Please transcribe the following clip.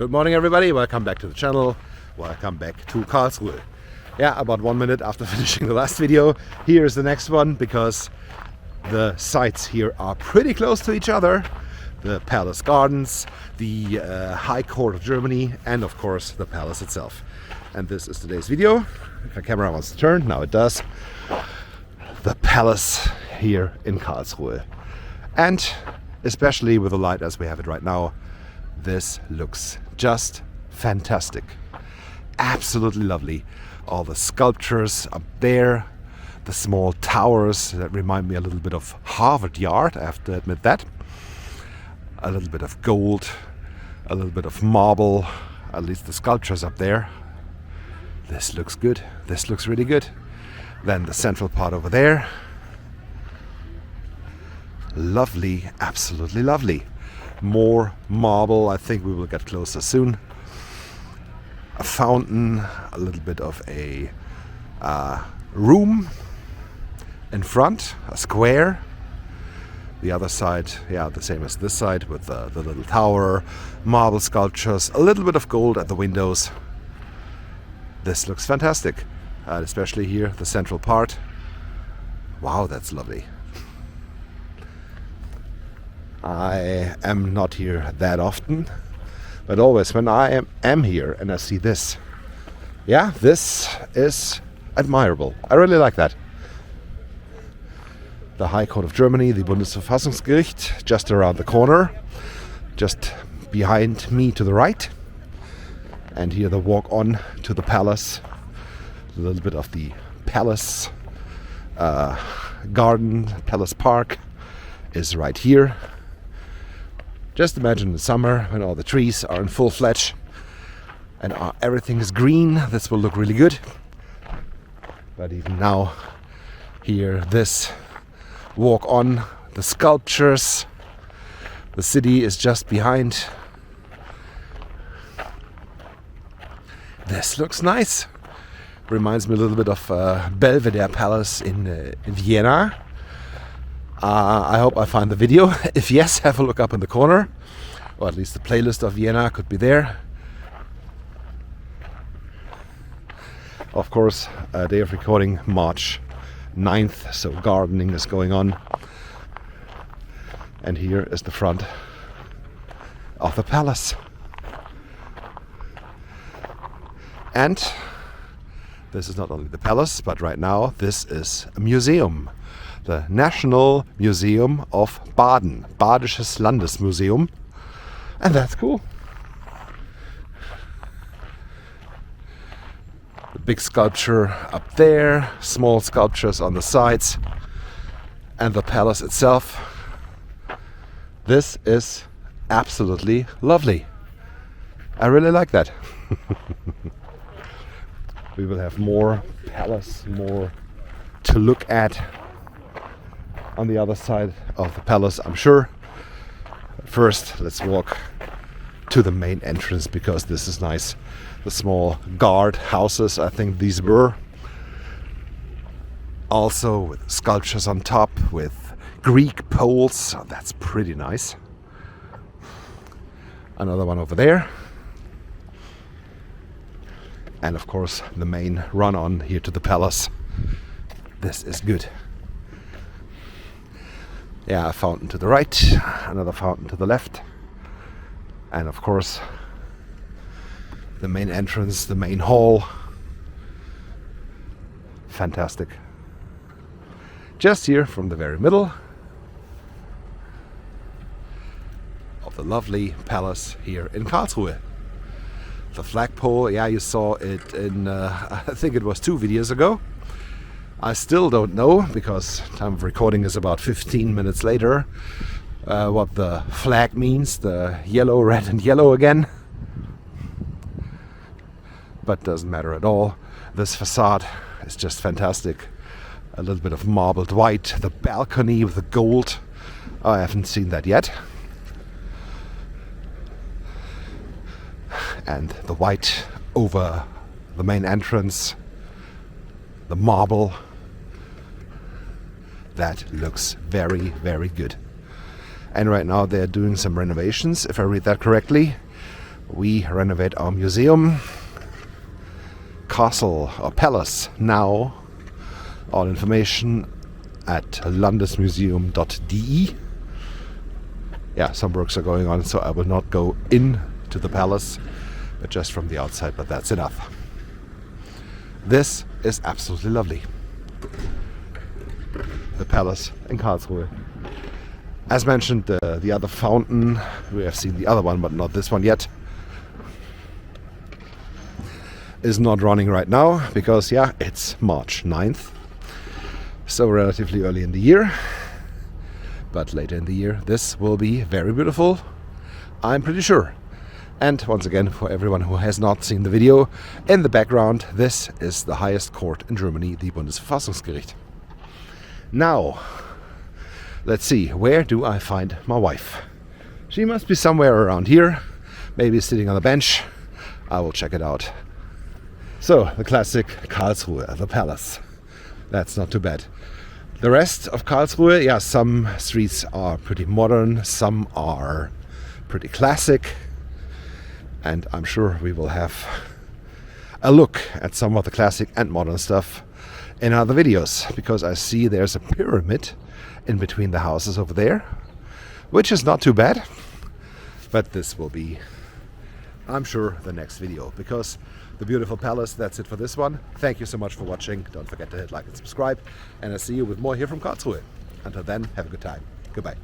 Good morning everybody, welcome back to the channel, welcome back to Karlsruhe. Yeah, about 1 minute after finishing the last video, here is the next one because the sites here are pretty close to each other. The Palace Gardens, the High Court of Germany, and of course the palace itself. And this is today's video. If the camera wants to turn, now it does. The palace here in Karlsruhe. And especially with the light as we have it right now, this looks just fantastic. Absolutely lovely. All the sculptures up there, the small towers that remind me a little bit of Harvard Yard, I have to admit that. A little bit of gold, a little bit of marble, at least the sculptures up there. This looks good. This looks really good. Then the central part over there. Lovely, absolutely lovely. More marble, I think we will get closer soon. A fountain, a little bit of a room in front, a square. The other side, yeah, the same as this side with the little tower, marble sculptures, a little bit of gold at the windows. This looks fantastic, especially here, the central part. Wow, that's lovely. I am not here that often, but always when I am here and I see this, yeah, this is admirable. I really like that. The High Court of Germany, the Bundesverfassungsgericht, just around the corner, just behind me to the right. And here the walk on to the palace, a little bit of the palace garden, palace park is right here. Just imagine in summer when all the trees are in full fledge and everything is green, this will look really good. But even now, here this walk on, the sculptures, the city is just behind. This looks nice. Reminds me a little bit of Belvedere Palace in Vienna. I hope I find the video. If yes, have a look up in the corner. Or at least the playlist of Vienna could be there. Of course, day of recording, March 9th, so gardening is going on. And here is the front of the palace. And this is not only the palace, but right now this is a museum. The National Museum of Baden, Badisches Landesmuseum. And that's cool. The big sculpture up there, small sculptures on the sides, and the palace itself. This is absolutely lovely. I really like that. We will have more palace, more to look at on the other side of the palace, I'm sure. First, let's walk to the main entrance because this is nice. The small guard houses, I think these were. Also with sculptures on top with Greek poles. Oh, that's pretty nice. Another one over there. And of course the main run on here to the palace. This is good. Yeah, a fountain to the right, another fountain to the left. And of course the main entrance, the main hall. Fantastic. Just here from the very middle of the lovely palace here in Karlsruhe. The flagpole, yeah, you saw it in, I think it was 2 videos ago. I still don't know, because time of recording is about 15 minutes later, what the flag means, the yellow, red and yellow again. But doesn't matter at all. This facade is just fantastic. A little bit of marbled white, the balcony with the gold. Oh, I haven't seen that yet. And the white over the main entrance, the marble. That looks very, very good. And right now they're doing some renovations, if I read that correctly. we renovate our museum. Castle or palace now. All information at landesmuseum.de. Yeah, some works are going on, so I will not go into the palace, but just from the outside, but that's enough. This is absolutely lovely. The palace in Karlsruhe. As mentioned, the other fountain, we have seen the other one, but not this one yet, is not running right now because, yeah, it's March 9th. So relatively early in the year. But later in the year, this will be very beautiful, I'm pretty sure. And once again, for everyone who has not seen the video, in the background, this is the highest court in Germany, the Bundesverfassungsgericht. Now, let's see, where do I find my wife? She must be somewhere around here, maybe sitting on a bench. I will check it out. So, the classic Karlsruhe, the palace. That's not too bad. The rest of Karlsruhe, yeah, some streets are pretty modern, some are pretty classic, and I'm sure we will have a look at some of the classic and modern stuff in other videos, because I see there's a pyramid in between the houses over there, which is not too bad, but this will be, I'm sure, the next video, because the beautiful palace, that's it for this one. Thank you so much for watching. Don't forget to hit like and subscribe, and I'll see you with more here from Karlsruhe. Until then, have a good time. Goodbye.